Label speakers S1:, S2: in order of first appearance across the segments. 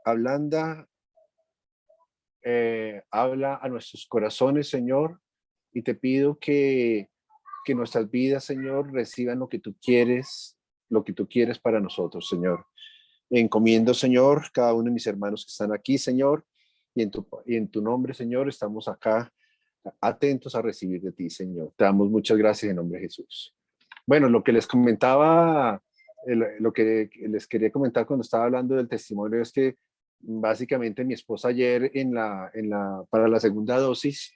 S1: ablanda, habla a nuestros corazones, Señor, y te pido que nuestras vidas, Señor, reciban lo que tú quieres para nosotros, Señor. Encomiendo, Señor, cada uno de mis hermanos que están aquí, Señor, y en tu nombre, Señor, estamos acá atentos a recibir de ti, Señor. Te damos muchas gracias en nombre de Jesús. Bueno, lo que les comentaba, lo que les quería comentar cuando estaba hablando del testimonio es que básicamente mi esposa ayer para la segunda dosis,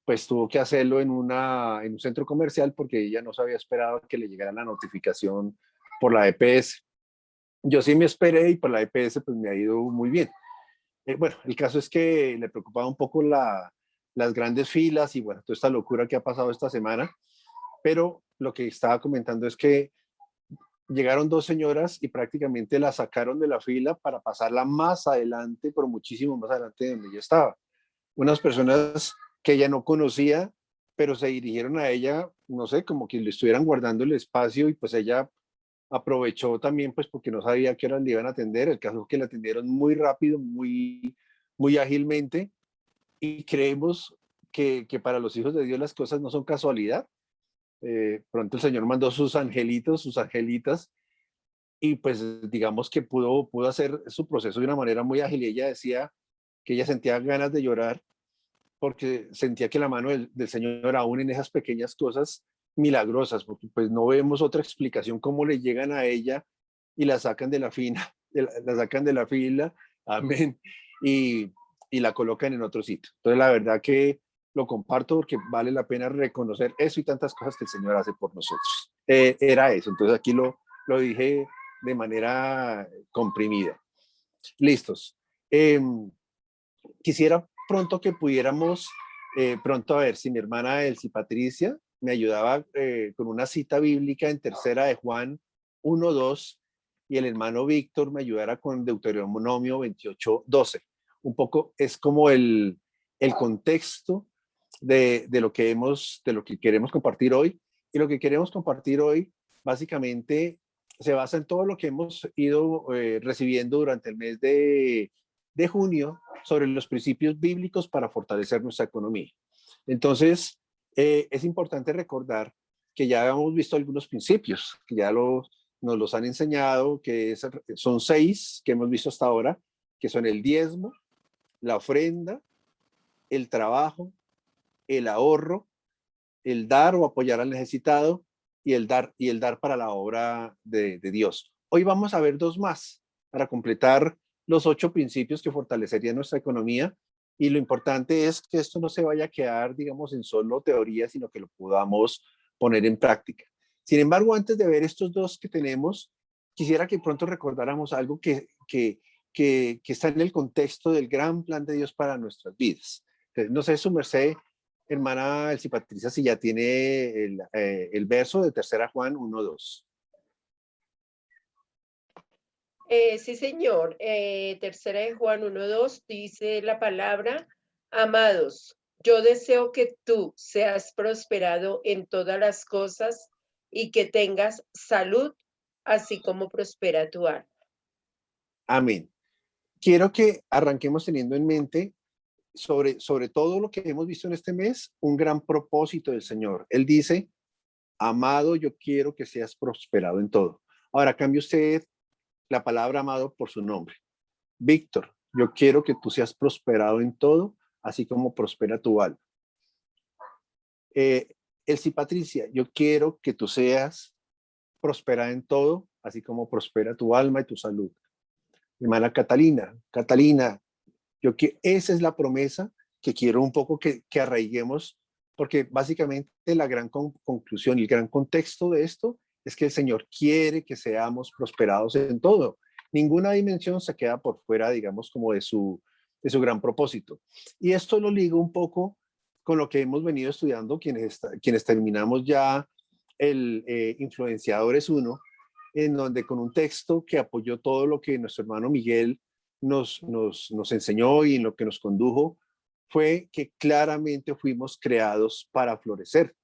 S1: pues tuvo que hacerlo en un centro comercial porque ella no se había esperado que le llegara la notificación por la EPS. Yo sí me esperé y por la EPS pues me ha ido muy bien. Bueno, el caso es que le preocupaba un poco las grandes filas y bueno, toda esta locura que ha pasado esta semana, pero lo que estaba comentando es que llegaron dos señoras y prácticamente la sacaron de la fila para pasarla más adelante, pero muchísimo más adelante de donde ella estaba. Unas personas que ella no conocía, pero se dirigieron a ella, no sé, como que le estuvieran guardando el espacio y pues ella aprovechó también pues porque no sabía qué horas le iban a atender. El caso es que la atendieron muy rápido, muy ágilmente y creemos que para los hijos de Dios las cosas no son casualidad. Pronto el Señor mandó sus angelitos, sus angelitas, y pues digamos que pudo hacer su proceso de una manera muy ágil. Y ella decía que ella sentía ganas de llorar porque sentía que la mano del Señor aún en esas pequeñas cosas milagrosas, porque pues no vemos otra explicación cómo le llegan a ella y la sacan de la fila, la sacan de la fila, amén, y, y la colocan en otro sitio. Entonces la verdad que lo comparto porque vale la pena reconocer eso y tantas cosas que el Señor hace por nosotros. Era eso, entonces aquí lo dije de manera comprimida. Listos. Quisiera pronto que pudiéramos, pronto a ver si mi hermana Elsie Patricia me ayudaba con una cita bíblica en tercera de Juan 1:2 y el hermano Víctor me ayudara con Deuteronomio 28:12. Un poco es como el contexto de lo que queremos compartir hoy. Y lo que queremos compartir hoy básicamente se basa en todo lo que hemos ido recibiendo durante el mes de junio sobre los principios bíblicos para fortalecer nuestra economía. Entonces, es importante recordar que ya hemos visto algunos principios, que ya nos los han enseñado, son 6 que hemos visto hasta ahora, que son el diezmo, la ofrenda, el trabajo, el ahorro, el dar o apoyar al necesitado y el dar para la obra de Dios. Hoy vamos a ver 2 más para completar los 8 principios que fortalecerían nuestra economía. Y lo importante es que esto no se vaya a quedar, digamos, en solo teoría, sino que lo podamos poner en práctica. Sin embargo, antes de ver estos 2 que tenemos, quisiera que pronto recordáramos algo que está en el contexto del gran plan de Dios para nuestras vidas. Entonces, no sé, su merced, hermana Elsie Patricia, si ya tiene el verso de tercera Juan 1:2.
S2: Sí, señor. Tercera de Juan 1:2 dice la palabra, amados, yo deseo que tú seas prosperado en todas las cosas y que tengas salud, así como prospera tu alma.
S1: Amén. Quiero que arranquemos teniendo en mente sobre todo lo que hemos visto en este mes, un gran propósito del Señor. Él dice, amado, yo quiero que seas prosperado en todo. Ahora cambie usted la palabra amado por su nombre. Víctor, yo quiero que tú seas prosperado en todo, así como prospera tu alma. Elsie Patricia, yo quiero que tú seas prosperada en todo, así como prospera tu alma y tu salud. Hermana Catalina, esa es la promesa que quiero un poco que arraiguemos, porque básicamente la gran conclusión y el gran contexto de esto es que el Señor quiere que seamos prosperados en todo. Ninguna dimensión se queda por fuera, digamos, como de su gran propósito. Y esto lo ligo un poco con lo que hemos venido estudiando quienes terminamos ya el Influenciadores 1, en donde con un texto que apoyó todo lo que nuestro hermano Miguel nos enseñó y en lo que nos condujo, fue que claramente fuimos creados para florecer.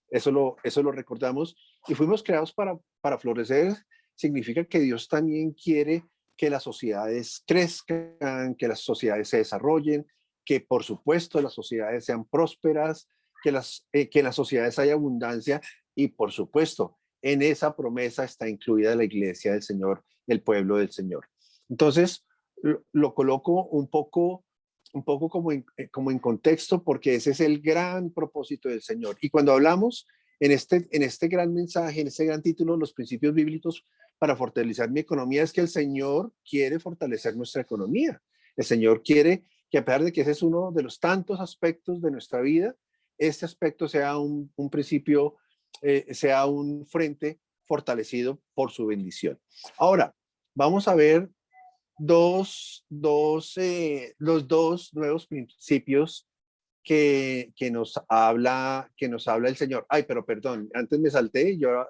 S1: Eso lo recordamos y fuimos creados para florecer. Significa que Dios también quiere que las sociedades crezcan, que las sociedades se desarrollen, que por supuesto las sociedades sean prósperas, que en las sociedades haya abundancia y por supuesto en esa promesa está incluida la iglesia del Señor, el pueblo del Señor. Entonces, lo coloco un poco como en contexto porque ese es el gran propósito del Señor. Y cuando hablamos en este gran mensaje, en este gran título, los principios bíblicos para fortalecer mi economía, es que el Señor quiere fortalecer nuestra economía. El Señor quiere que a pesar de que ese es uno de los tantos aspectos de nuestra vida, este aspecto sea un principio, sea un frente fortalecido por su bendición. Ahora, vamos a ver los dos nuevos principios que nos habla el Señor. Ay, pero perdón, antes me salté, yo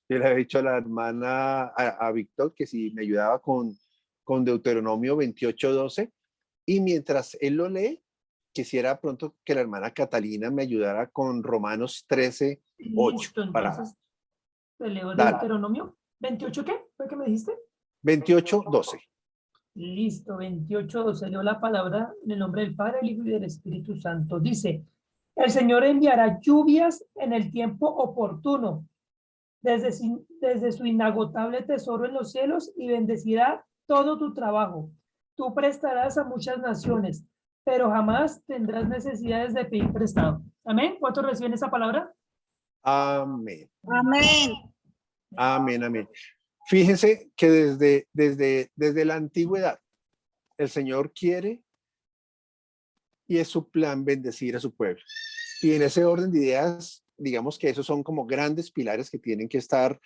S1: le había dicho a la hermana, a Víctor, que si me ayudaba con Deuteronomio 28:12, y mientras él lo lee, quisiera pronto que la hermana Catalina me ayudara con Romanos 13:8.
S3: Listo, entonces te leo
S1: Dale,
S3: Deuteronomio 28, ¿qué? ¿Fue que me dijiste?
S1: 28:12.
S3: Listo, 28, se leo la palabra en el nombre del Padre, del Hijo y del Espíritu Santo. Dice, el Señor enviará lluvias en el tiempo oportuno, desde su inagotable tesoro en los cielos y bendecirá todo tu trabajo. Tú prestarás a muchas naciones, pero jamás tendrás necesidades de pedir prestado. Amén. ¿Cuántos reciben esa palabra?
S1: Amén.
S4: Amén.
S1: Amén, amén. Fíjense que desde la antigüedad el Señor quiere y es su plan bendecir a su pueblo. Y en ese orden de ideas, digamos que esos son como grandes pilares que tienen que estar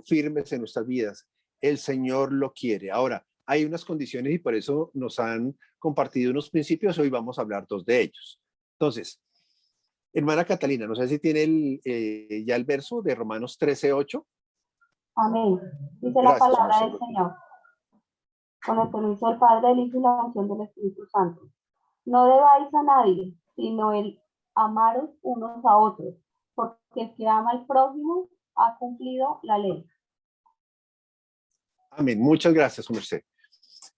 S1: firmes en nuestras vidas. El Señor lo quiere. Ahora, hay unas condiciones y por eso nos han compartido unos principios. Hoy vamos a hablar dos de ellos. Entonces, hermana Catalina, no sé si tiene ya el verso de Romanos 13:8.
S4: Amén. Dice la
S1: Gracias,
S4: palabra
S1: Mercedes.
S4: del Señor. Con el permiso del Padre, del Hijo y la unción del Espíritu Santo. No debáis a nadie, sino el amaros unos a otros, porque el que ama al prójimo ha cumplido la ley.
S1: Amén. Muchas gracias, su merced.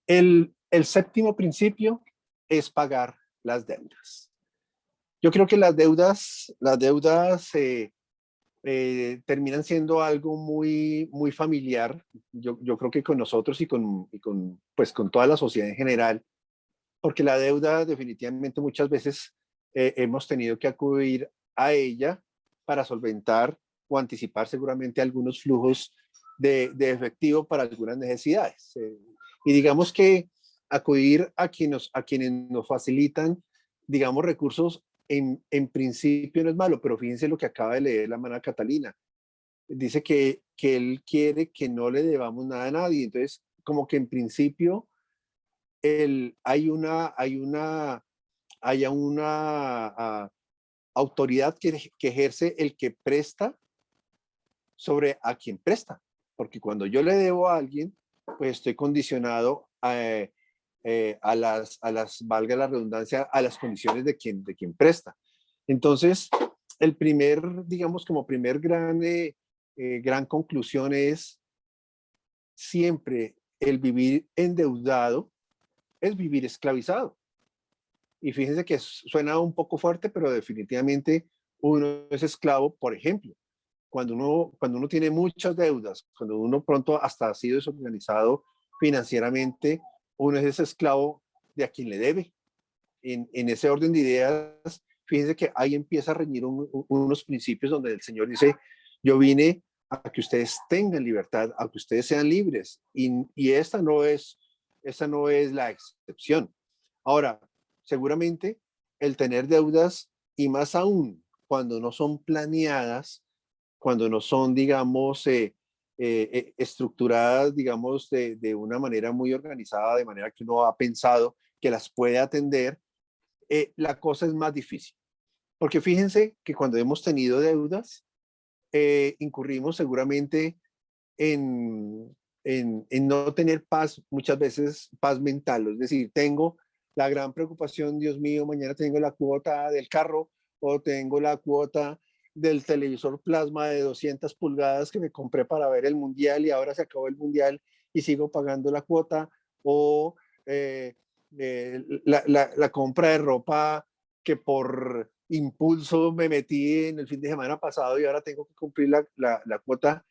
S1: El séptimo principio es pagar las deudas. Yo creo que las deudas terminan siendo algo muy familiar. Yo creo que con nosotros pues, con toda la sociedad en general, porque la deuda definitivamente muchas veces hemos tenido que acudir a ella para solventar o anticipar seguramente algunos flujos de efectivo para algunas necesidades. Y digamos que acudir a quienes nos facilitan, digamos, recursos en principio no es malo, pero fíjense lo que acaba de leer la hermana Catalina. Dice que él quiere que no le debamos nada a nadie. Entonces, como que en principio haya una autoridad que ejerce el que presta sobre a quien presta. Porque cuando yo le debo a alguien, pues estoy condicionado valga la redundancia, a las condiciones de quien presta. Entonces, digamos, como primer gran conclusión es siempre el vivir endeudado es vivir esclavizado. Y fíjense que suena un poco fuerte, pero definitivamente uno es esclavo, por ejemplo, cuando uno tiene muchas deudas, cuando uno pronto hasta ha sido desorganizado financieramente, uno es ese esclavo de a quien le debe. En ese orden de ideas, fíjense que ahí empieza a reñir unos principios donde el Señor dice, yo vine a que ustedes tengan libertad, a que ustedes sean libres. Y esta no es la excepción. Ahora, seguramente el tener deudas, y más aún cuando no son planeadas, cuando no son, digamos, estructuradas, digamos, de una manera muy organizada, de manera que uno ha pensado que las puede atender, la cosa es más difícil. Porque fíjense que cuando hemos tenido deudas, incurrimos seguramente en no tener paz, muchas veces paz mental. Es decir, tengo la gran preocupación, Dios mío, mañana tengo la cuota del carro o tengo la cuota del televisor plasma de 200 pulgadas que me compré para ver el mundial y ahora se acabó el mundial y sigo pagando la cuota, o la compra de ropa que por impulso me metí en el fin de semana pasado y ahora tengo que cumplir la cuota.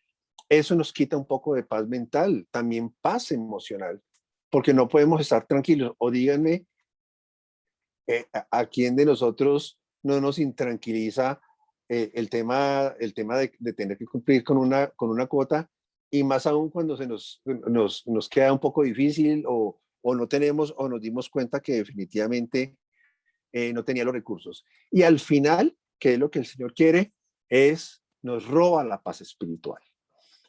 S1: Eso nos quita un poco de paz mental, también paz emocional, porque no podemos estar tranquilos. O díganme, ¿a quién de nosotros no nos intranquiliza el tema de tener que cumplir con una cuota? Y más aún cuando nos queda un poco difícil, o no tenemos, o nos dimos cuenta que definitivamente no tenía los recursos. Y al final, ¿qué es lo que el Señor quiere? Nos roba la paz espiritual.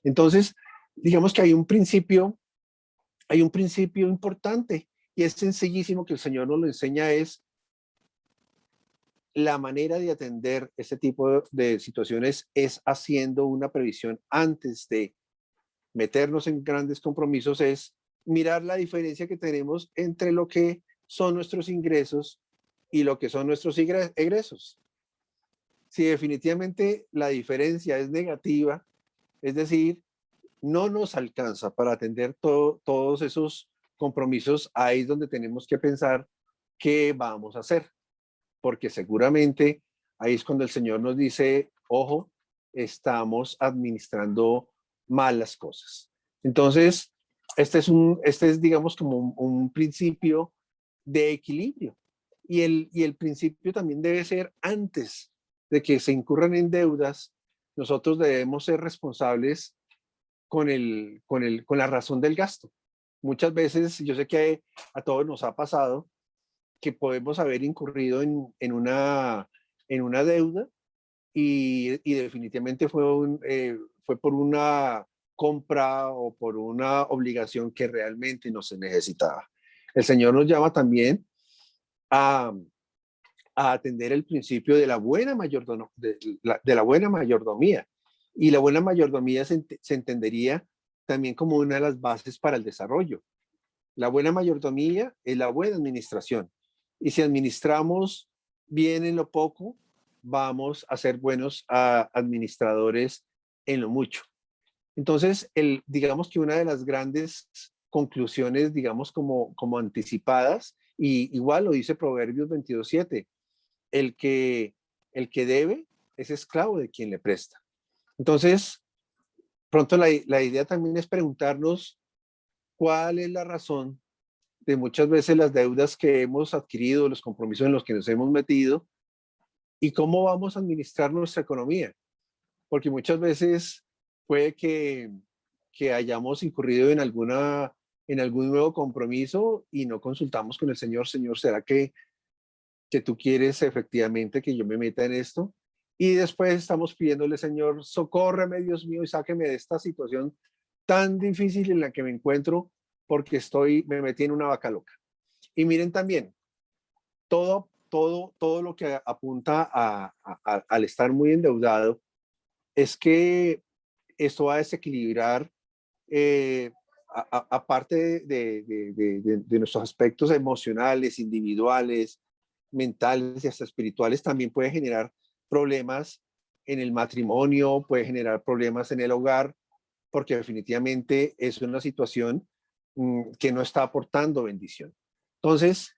S1: Entonces, digamos que hay un principio importante, y es sencillísimo, que el Señor nos lo enseña, es la manera de atender este tipo de situaciones es haciendo una previsión antes de meternos en grandes compromisos, es mirar la diferencia que tenemos entre lo que son nuestros ingresos y lo que son nuestros egresos. Si definitivamente la diferencia es negativa, es decir, no nos alcanza para atender todos esos compromisos, ahí es donde tenemos que pensar qué vamos a hacer, porque seguramente ahí es cuando el Señor nos dice, ojo, estamos administrando mal las cosas. Entonces, este es digamos, como un principio de equilibrio. Y el principio también debe ser, antes de que se incurran en deudas, nosotros debemos ser responsables con la razón del gasto. Muchas veces, yo sé que a todos nos ha pasado que podemos haber incurrido en una deuda, y definitivamente fue por una compra o por una obligación que realmente no se necesitaba. El Señor nos llama también a, a atender el principio de la buena mayordomía. Y la buena mayordomía se entendería también como una de las bases para el desarrollo. La buena mayordomía es la buena administración. Y si administramos bien en lo poco, vamos a ser buenos administradores en lo mucho. Entonces, digamos que una de las grandes conclusiones, digamos, como anticipadas, y igual lo dice Proverbios 22:7, el que debe es esclavo de quien le presta. Entonces, pronto la idea también es preguntarnos cuál es la razón de muchas veces las deudas que hemos adquirido, los compromisos en los que nos hemos metido, y cómo vamos a administrar nuestra economía. Porque muchas veces puede que hayamos incurrido en algún nuevo compromiso y no consultamos con el Señor. Señor, ¿será que tú quieres efectivamente que yo me meta en esto? Y después estamos pidiéndole, Señor, socórreme, Dios mío, y sáqueme de esta situación tan difícil en la que me encuentro, porque me metí en una vaca loca. Y miren también, todo lo que apunta al estar muy endeudado es que esto va a desequilibrar, aparte de nuestros aspectos emocionales, individuales, mentales y hasta espirituales, también puede generar problemas en el matrimonio, puede generar problemas en el hogar, porque definitivamente es una situación que no está aportando bendición. Entonces,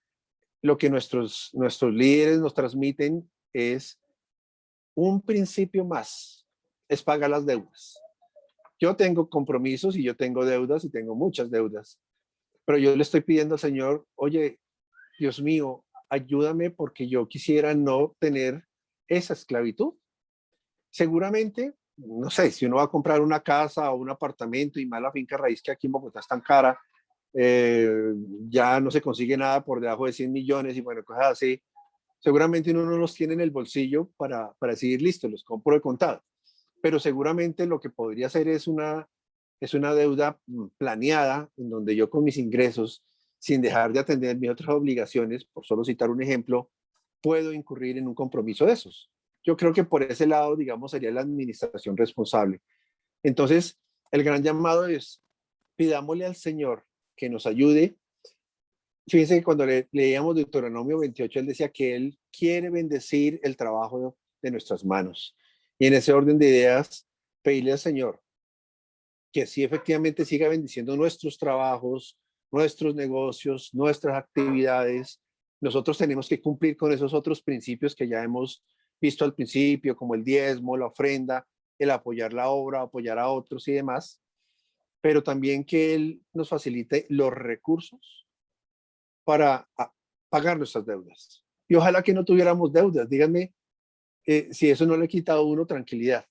S1: lo que nuestros líderes nos transmiten es un principio más, es pagar las deudas. Yo tengo compromisos y yo tengo deudas y tengo muchas deudas, pero yo le estoy pidiendo al Señor, oye, Dios mío, ayúdame, porque yo quisiera no tener esa esclavitud. Seguramente, no sé, si uno va a comprar una casa o un apartamento, y más la finca raíz, que aquí en Bogotá es tan cara, ya no se consigue nada por debajo de 100 millones y bueno, cosas así. Seguramente uno no los tiene en el bolsillo para decir, listo, los compro de contado. Pero seguramente lo que podría hacer es una deuda planeada, en donde yo con mis ingresos, sin dejar de atender mis otras obligaciones, por solo citar un ejemplo, puedo incurrir en un compromiso de esos. Yo creo que por ese lado, digamos, sería la administración responsable. Entonces, el gran llamado es, pidámosle al Señor que nos ayude. Fíjense que cuando leíamos Deuteronomio 28, él decía que él quiere bendecir el trabajo de nuestras manos. Y en ese orden de ideas, pedirle al Señor que sí efectivamente siga bendiciendo nuestros trabajos, nuestros negocios, nuestras actividades. Nosotros tenemos que cumplir con esos otros principios que ya hemos visto al principio, como el diezmo, la ofrenda, el apoyar la obra, apoyar a otros y demás, pero también que Él nos facilite los recursos para pagar nuestras deudas. Y ojalá que no tuviéramos deudas. Díganme si eso no le quita a uno tranquilidad.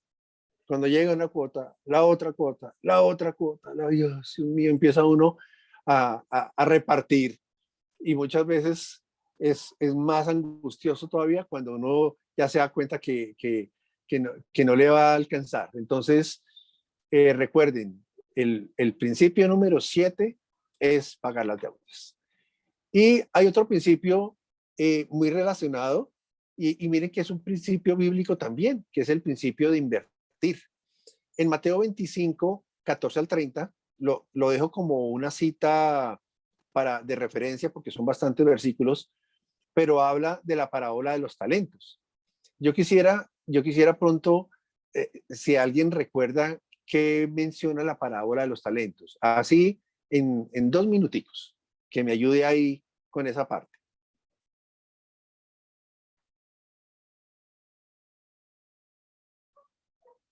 S1: Cuando llega una cuota, la otra cuota, la otra cuota, Dios mío, empieza uno a repartir. Y muchas veces es más angustioso todavía cuando uno ya se da cuenta que no le va a alcanzar. Entonces, recuerden, el principio número 7 es pagar las deudas. Y hay otro principio muy relacionado, y miren que es un principio bíblico también, que es el principio de invertir. En Mateo 25, 14 al 30, lo dejo como una cita de referencia porque son bastantes versículos, pero habla de la parábola de los talentos. Yo quisiera pronto, si alguien recuerda qué menciona la parábola de los talentos, así en 2 minuticos, que me ayude ahí con esa parte.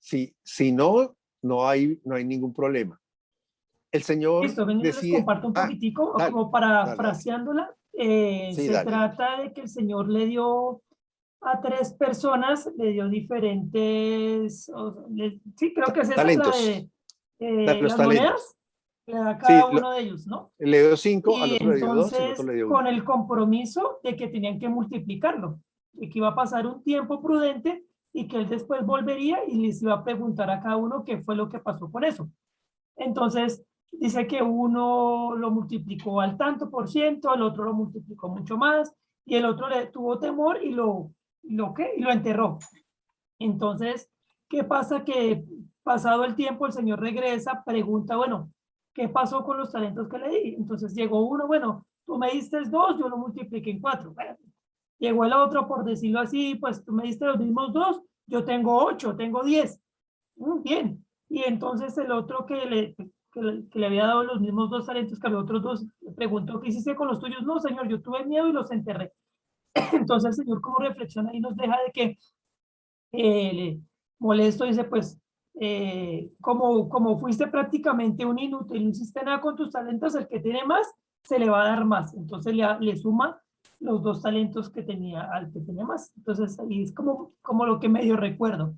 S1: Si no, no hay ningún problema. El Señor
S3: Listo, ven, yo les
S1: decía,
S3: comparto un poquitico,
S1: dale,
S3: como
S1: dale.
S3: parafraseándola.
S1: Sí,
S3: Se
S1: dale.
S3: trata de que el Señor le dio a 3 personas, le dio diferentes, sí, creo que es esa la
S1: Talentos,
S3: de
S1: los
S3: las
S1: talentos.
S3: monedas, le da a
S1: Sí,
S3: cada uno de ellos, ¿no?
S1: le dio 5, al
S3: Y
S1: otro le dio 2 y al otro
S3: entonces,
S1: le dio 1.
S3: con el compromiso de que tenían que multiplicarlo, y que iba a pasar un tiempo prudente y que él después volvería y les iba a preguntar a cada uno qué fue lo que pasó con eso. Entonces, dice que uno lo multiplicó al tanto por ciento, el otro lo multiplicó mucho más, y el otro le tuvo temor y y lo enterró. Entonces, ¿qué pasa? Que pasado el tiempo, el Señor regresa, pregunta, bueno, ¿qué pasó con los talentos que le di? Entonces llegó uno, bueno, tú me diste 2, yo lo multipliqué en 4. Bueno, llegó el otro, por decirlo así, pues tú me diste los mismos 2, yo tengo 8, tengo 10. Bien. Y entonces el otro que le había dado los mismos 2 talentos que a los otros 2, le preguntó, ¿qué hiciste con los tuyos? No, Señor, yo tuve miedo y los enterré. Entonces el Señor como reflexiona y nos deja de que molesto, dice, pues, como fuiste prácticamente un inútil, no hiciste nada con tus talentos, el que tiene más, se le va a dar más. Entonces le suma los 2 talentos que tenía al que tenía más. Entonces ahí es como lo que medio recuerdo.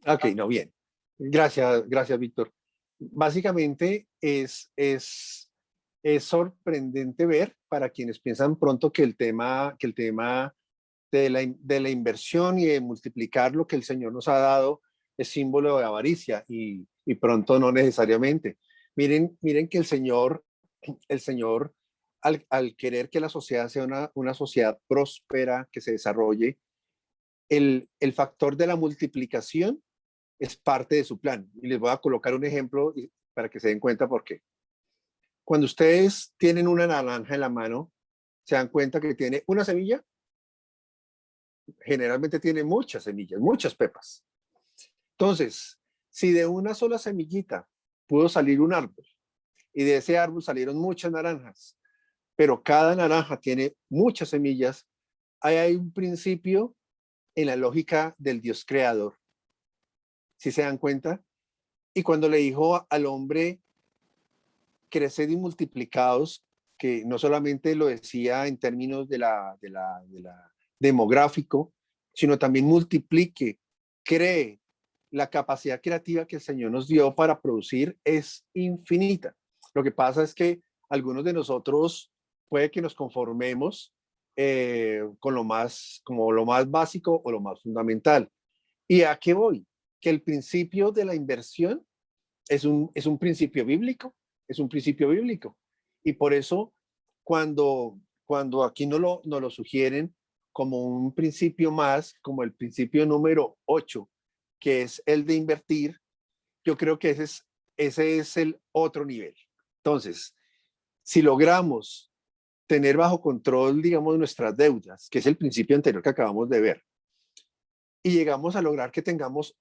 S1: Ok, no, bien. Gracias, Víctor. Básicamente es sorprendente ver para quienes piensan pronto que el tema de la inversión y de multiplicar lo que el Señor nos ha dado es símbolo de avaricia y pronto no necesariamente. Miren que el Señor al querer que la sociedad sea una sociedad próspera, que se desarrolle, el factor de la multiplicación es parte de su plan. Y les voy a colocar un ejemplo para que se den cuenta por qué. Cuando ustedes tienen una naranja en la mano, se dan cuenta que tiene una semilla, generalmente tiene muchas semillas, muchas pepas. Entonces, si de una sola semillita pudo salir un árbol y de ese árbol salieron muchas naranjas, pero cada naranja tiene muchas semillas, ahí hay un principio en la lógica del Dios creador. ¿Sí se dan cuenta? Y cuando le dijo al hombre, creced y multiplicados, que no solamente lo decía en términos de la demográfico, sino también multiplique, cree. La capacidad creativa que el Señor nos dio para producir es infinita. Lo que pasa es que algunos de nosotros puede que nos conformemos con como lo más básico o lo más fundamental. ¿Y a qué voy? Que el principio de la inversión es un principio bíblico, es un principio bíblico. Y por eso, cuando aquí nos lo sugieren como un principio más, como el principio número 8, que es el de invertir, yo creo que ese es el otro nivel. Entonces, si logramos tener bajo control, digamos, nuestras deudas, que es el principio anterior que acabamos de ver, y llegamos a lograr que tengamos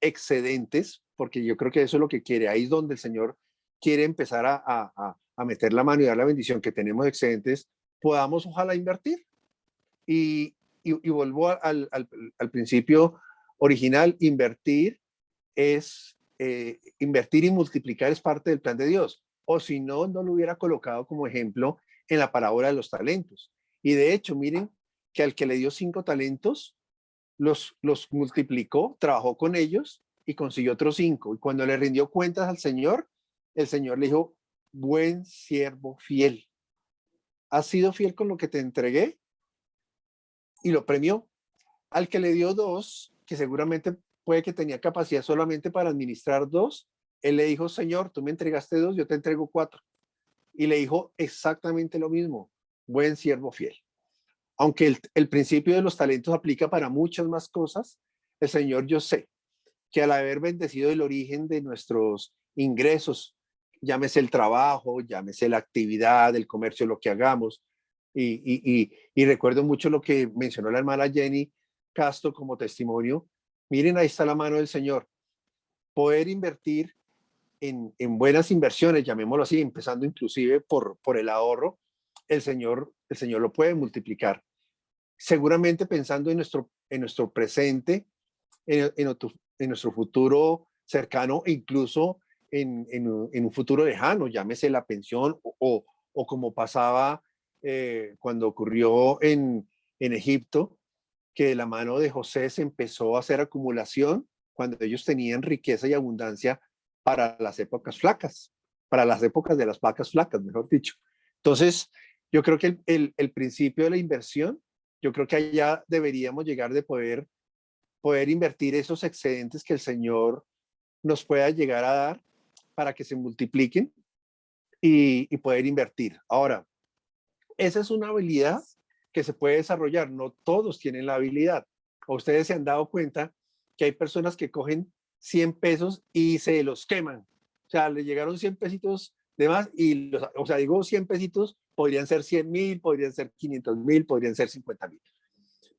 S1: excedentes, porque yo creo que eso es lo que quiere. Ahí es donde el Señor quiere empezar a meter la mano y dar la bendición, que tenemos excedentes, podamos ojalá invertir. Y vuelvo al principio original, invertir es invertir y multiplicar es parte del plan de Dios. O si no, no lo hubiera colocado como ejemplo en la parábola de los talentos. Y de hecho, miren que al que le dio 5 talentos, los multiplicó, trabajó con ellos y consiguió otros 5. Y cuando le rindió cuentas al Señor, el Señor le dijo, buen siervo fiel. ¿Has sido fiel con lo que te entregué? Y lo premió. Al que le dio 2, que seguramente puede que tenía capacidad solamente para administrar 2, él le dijo, Señor, tú me entregaste 2, yo te entrego 4. Y le dijo exactamente lo mismo, buen siervo fiel. Aunque el principio de los talentos aplica para muchas más cosas, el Señor, yo sé que al haber bendecido el origen de nuestros ingresos, llámese el trabajo, llámese la actividad, el comercio, lo que hagamos, y recuerdo mucho lo que mencionó la hermana Jenny Castro como testimonio. Miren, ahí está la mano del Señor. Poder invertir en buenas inversiones, llamémoslo así, empezando inclusive por el ahorro, el Señor lo puede multiplicar. Seguramente pensando en nuestro presente, en nuestro futuro cercano, incluso en un futuro lejano, llámese la pensión o como pasaba cuando ocurrió en Egipto, que de la mano de José se empezó a hacer acumulación cuando ellos tenían riqueza y abundancia para las épocas flacas, para las épocas de las vacas flacas, mejor dicho. Entonces, yo creo que el principio de la inversión, yo creo que allá deberíamos llegar de poder invertir esos excedentes que el Señor nos pueda llegar a dar para que se multipliquen y poder invertir. Ahora, esa es una habilidad que se puede desarrollar. No todos tienen la habilidad. O ustedes se han dado cuenta que hay personas que cogen 100 pesos y se los queman. O sea, le llegaron 100 pesitos de más y, o sea, digo 100 pesitos, podrían ser 100,000, podrían ser 500,000, podrían ser 50,000.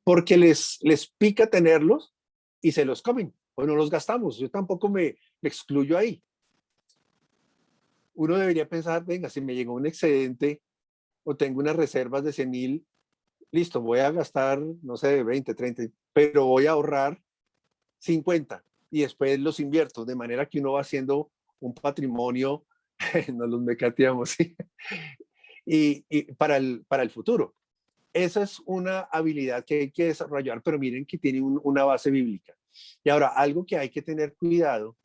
S1: Porque les pica tenerlos y se los comen o no los gastamos. Yo tampoco me excluyo ahí. Uno debería pensar, venga, si me llegó un excedente o tengo unas reservas de 100,000, listo, voy a gastar, no sé, 20, 30, pero voy a ahorrar 50 y después los invierto, de manera que uno va haciendo un patrimonio, nos los mecateamos, ¿sí? y para el futuro. Esa es una habilidad que hay que desarrollar, pero miren que tiene una base bíblica. Y ahora, algo que hay que tener cuidado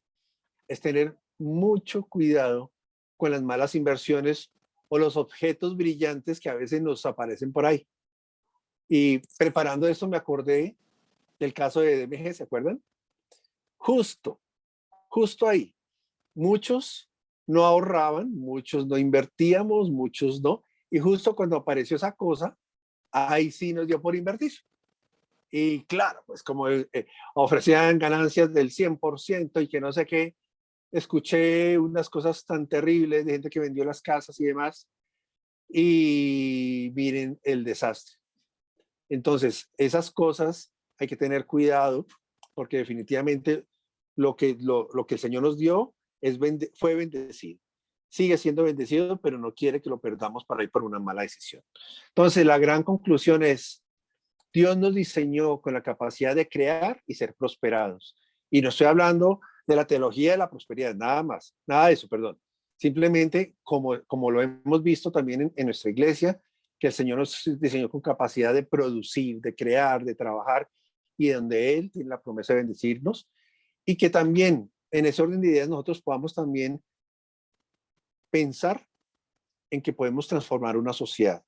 S1: es tener mucho cuidado con las malas inversiones o los objetos brillantes que a veces nos aparecen por ahí. Y preparando esto me acordé del caso de DMG, ¿se acuerdan? Justo ahí. Muchos no ahorraban, muchos no invertíamos, muchos no. Y justo cuando apareció esa cosa, ahí sí nos dio por invertir. Y claro, pues como ofrecían ganancias del 100% y que no sé qué, escuché unas cosas tan terribles de gente que vendió las casas y demás. Y miren el desastre. Entonces, esas cosas hay que tener cuidado porque definitivamente lo que el Señor nos dio fue bendecido. Sigue siendo bendecido, pero no quiere que lo perdamos para ir por una mala decisión. Entonces, la gran conclusión es, Dios nos diseñó con la capacidad de crear y ser prosperados. Y no estoy hablando de la teología de la prosperidad, nada más, nada de eso, perdón. Simplemente, como lo hemos visto también en nuestra iglesia, que el Señor nos diseñó con capacidad de producir, de crear, de trabajar, y donde Él tiene la promesa de bendecirnos, y que también en ese orden de ideas nosotros podamos también pensar en que podemos transformar una sociedad.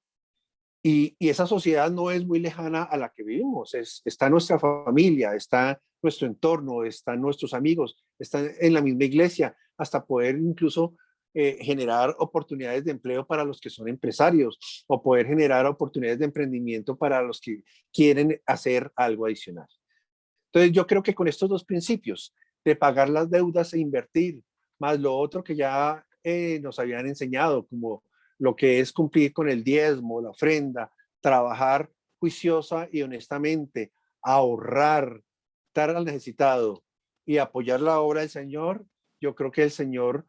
S1: Y esa sociedad no es muy lejana a la que vivimos, está nuestra familia, está nuestro entorno, están nuestros amigos, están en la misma iglesia, hasta poder incluso generar oportunidades de empleo para los que son empresarios o poder generar oportunidades de emprendimiento para los que quieren hacer algo adicional. Entonces yo creo que con estos dos principios de pagar las deudas e invertir, más lo otro que ya nos habían enseñado, como lo que es cumplir con el diezmo, la ofrenda, trabajar juiciosa y honestamente, ahorrar, impactar al necesitado y apoyar la obra del Señor, yo creo que el Señor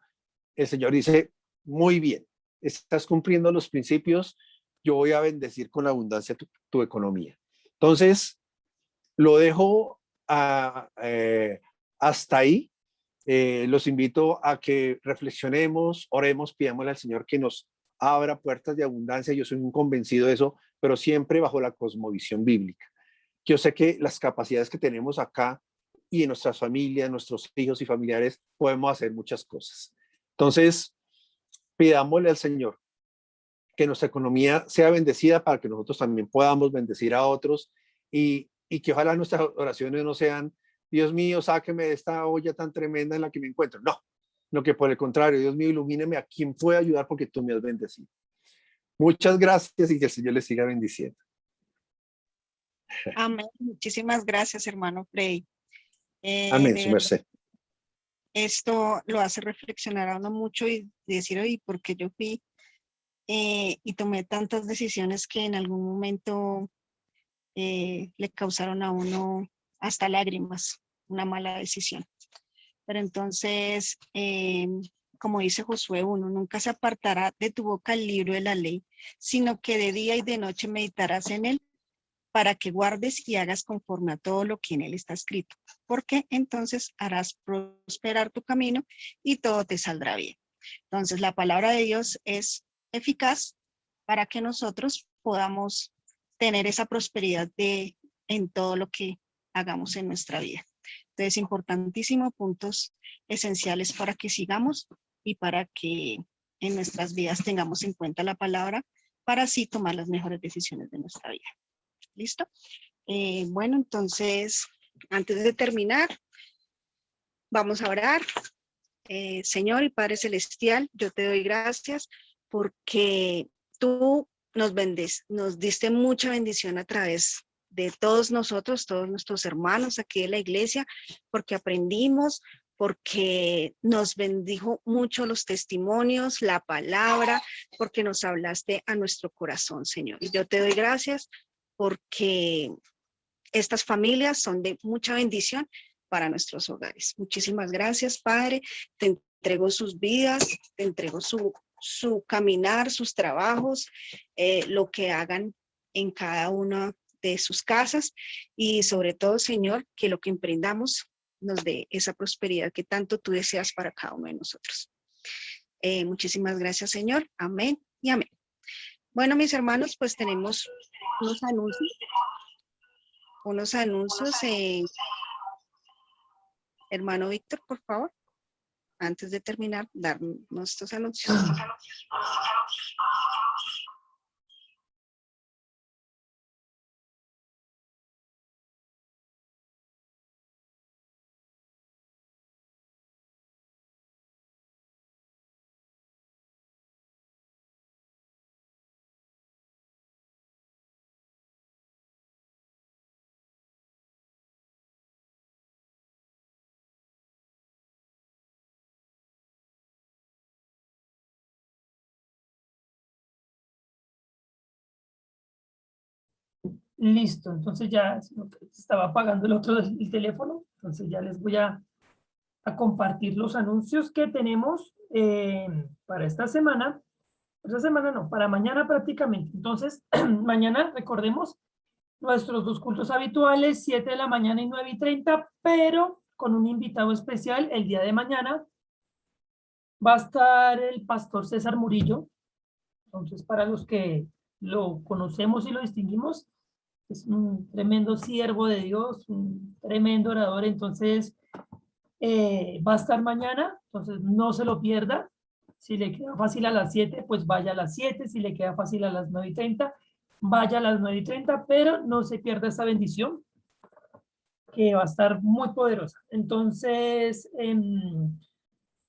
S1: dice, muy bien, estás cumpliendo los principios, yo voy a bendecir con abundancia tu economía. Entonces, lo dejo hasta ahí. Los invito a que reflexionemos, oremos, pidámosle al Señor que nos abra puertas de abundancia. Yo soy un convencido de eso, pero siempre bajo la cosmovisión bíblica. Yo sé que las capacidades que tenemos acá y en nuestras familias, nuestros hijos y familiares, podemos hacer muchas cosas. Entonces, pidámosle al Señor que nuestra economía sea bendecida para que nosotros también podamos bendecir a otros y que ojalá nuestras oraciones no sean, Dios mío, sáqueme de esta olla tan tremenda en la que me encuentro. No, lo que por el contrario, Dios mío, ilumíneme a quien pueda ayudar porque tú me has bendecido. Muchas gracias y que el Señor les siga bendiciendo.
S5: Amén. Muchísimas gracias, hermano Frei.
S1: Amén,
S5: De
S1: su
S5: verdad,
S1: merced.
S5: esto lo hace reflexionar a uno mucho y decir, oye, ¿por qué yo fui y tomé tantas decisiones que en algún momento le causaron a uno hasta lágrimas, una mala decisión? Pero entonces, como dice Josué 1, nunca se apartará de tu boca el libro de la ley, sino que de día y de noche meditarás en él, para que guardes y hagas conforme a todo lo que en él está escrito, porque entonces harás prosperar tu camino y todo te saldrá bien. Entonces, la palabra de Dios es eficaz para que nosotros podamos tener esa prosperidad en todo lo que hagamos en nuestra vida. Entonces, importantísimo, puntos esenciales para que sigamos y para que en nuestras vidas tengamos en cuenta la palabra para así tomar las mejores decisiones de nuestra vida. ¿Listo? Bueno, entonces, antes de terminar, vamos a orar. Señor y Padre Celestial, yo te doy gracias porque tú nos diste mucha bendición a través de todos nosotros, todos nuestros hermanos aquí de la iglesia, porque aprendimos, porque nos bendijo mucho los testimonios, la palabra, porque nos hablaste a nuestro corazón, Señor. Y yo te doy gracias porque estas familias son de mucha bendición para nuestros hogares. Muchísimas gracias, Padre. Te entrego sus vidas, te entrego su caminar, sus trabajos, lo que hagan en cada una de sus casas y sobre todo, Señor, que lo que emprendamos nos dé esa prosperidad que tanto tú deseas para cada uno de nosotros. Muchísimas gracias, Señor. Amén y amén. Bueno, mis hermanos, pues tenemos unos anuncios. Hermano Víctor, por favor, antes de terminar, darnos estos anuncios.
S3: Listo, entonces ya se estaba apagando el teléfono, entonces ya les voy a compartir los anuncios que tenemos para esta semana no, para mañana prácticamente. Entonces, mañana recordemos nuestros dos cultos habituales, 7 de la mañana y 9:30, pero con un invitado especial el día de mañana. Va a estar el pastor César Murillo. Entonces, para los que lo conocemos y lo distinguimos, es un tremendo siervo de Dios, un tremendo orador. Entonces, va a estar mañana, entonces no se lo pierda. Si le queda fácil a las 7, pues vaya a las 7. Si le queda fácil a las 9:30, vaya a las 9:30, pero no se pierda esta bendición que va a estar muy poderosa. Entonces,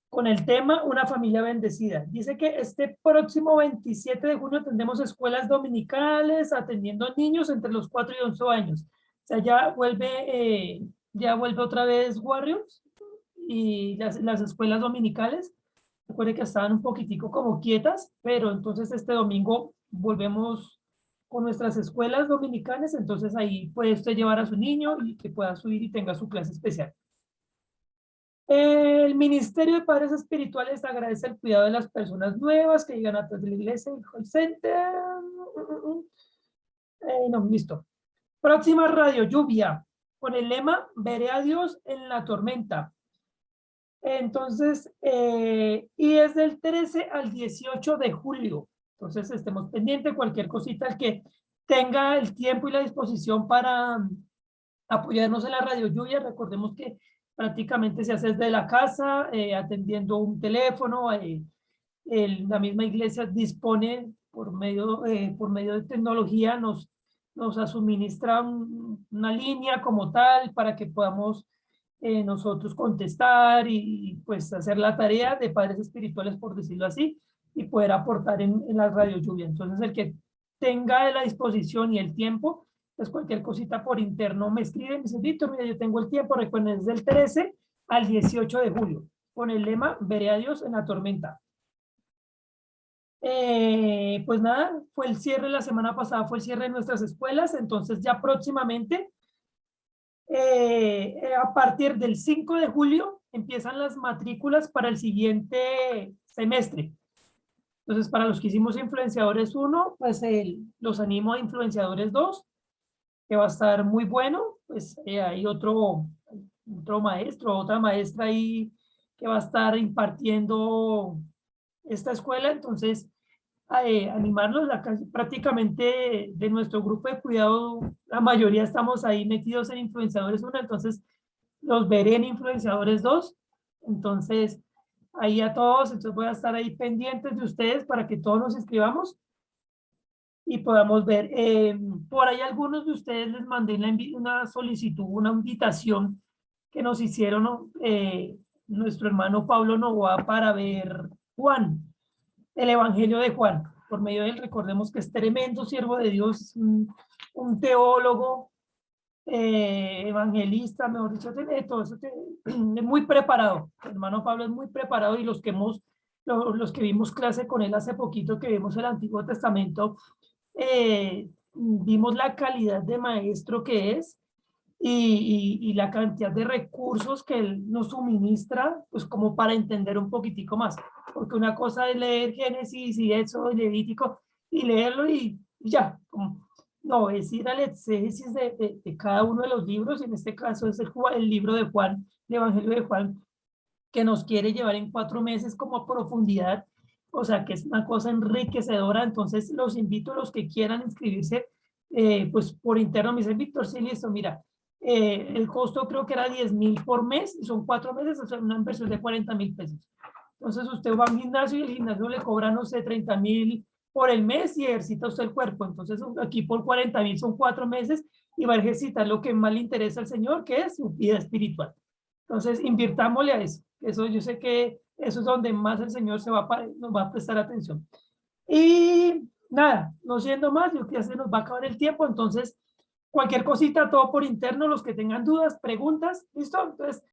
S3: con el tema Una familia bendecida. Dice que este próximo 27 de junio tendremos escuelas dominicales atendiendo niños entre los 4 y 11 años. O sea, ya vuelve otra vez Warriors y las escuelas dominicales. Recuerde que estaban un poquitico como quietas, pero entonces este domingo volvemos con nuestras escuelas dominicales, entonces ahí puede usted llevar a su niño y que pueda subir y tenga su clase especial. El Ministerio de Padres Espirituales agradece el cuidado de las personas nuevas que llegan a través de la iglesia y call center. No, listo. Próxima radio, lluvia, con el lema, veré a Dios en la tormenta. Entonces, y es del 13 al 18 de julio. Entonces, estemos pendientes, cualquier cosita, el que tenga el tiempo y la disposición para apoyarnos en la radio lluvia. Recordemos que prácticamente se hace desde la casa, atendiendo un teléfono. La misma iglesia dispone por medio de tecnología, nos suministra una línea como tal para que podamos nosotros contestar y pues hacer la tarea de padres espirituales, por decirlo así, y poder aportar en la radio lluvia. Entonces, el que tenga la disposición y el tiempo, pues cualquier cosita por interno me escribe, me dice, Víctor, mira, yo tengo el tiempo, recuerden, es del 13 al 18 de julio, con el lema, veré a Dios en la tormenta. Pues nada, fue el cierre la semana pasada, fue el cierre de nuestras escuelas, entonces ya próximamente, a partir del 5 de julio, empiezan las matrículas para el siguiente semestre. Entonces, para los que hicimos Influenciadores 1, pues los animo a Influenciadores 2, que va a estar muy bueno. Pues hay otro maestro, otra maestra ahí que va a estar impartiendo esta escuela. Entonces, animarlos, prácticamente de nuestro grupo de cuidado, la mayoría estamos ahí metidos en Influenciadores 1, entonces los veré en Influenciadores 2. Entonces, ahí a todos, entonces voy a estar ahí pendientes de ustedes para que todos nos inscribamos y podamos ver. Por ahí algunos de ustedes les mandé una solicitud, una invitación que nos hicieron nuestro hermano Pablo Novoa para ver Juan, el Evangelio de Juan. Por medio de él, recordemos que es tremendo siervo de Dios, un teólogo, evangelista, mejor dicho, todo eso, es muy preparado. El hermano Pablo es muy preparado y los que vimos clase con él hace poquito, que vimos el Antiguo Testamento, vimos la calidad de maestro que es y la cantidad de recursos que él nos suministra, pues como para entender un poquitico más, porque una cosa es leer Génesis y eso, Levítico, y leerlo y ya, no, es ir al exégesis de cada uno de los libros, y en este caso es el libro de Juan, el Evangelio de Juan, que nos quiere llevar en 4 meses como a profundidad, o sea que es una cosa enriquecedora. Entonces los invito a los que quieran inscribirse, pues por interno me dicen, Víctor, sí, listo, mira, el costo creo que era 10.000 por mes, y son 4 meses, o sea, una inversión de 40.000 pesos. Entonces usted va a un gimnasio y el gimnasio le cobra, no sé, 30.000 por el mes y ejercita usted el cuerpo. Entonces aquí por 40.000 son 4 meses y va a ejercitar lo que más le interesa al Señor, que es su vida espiritual. Entonces invirtámosle a eso. Eso yo sé que eso es donde más el Señor nos va a prestar atención. Y nada, no siendo más, yo creo que ya se nos va a acabar el tiempo. Entonces, cualquier cosita, todo por interno, los que tengan dudas, preguntas, ¿listo? Entonces,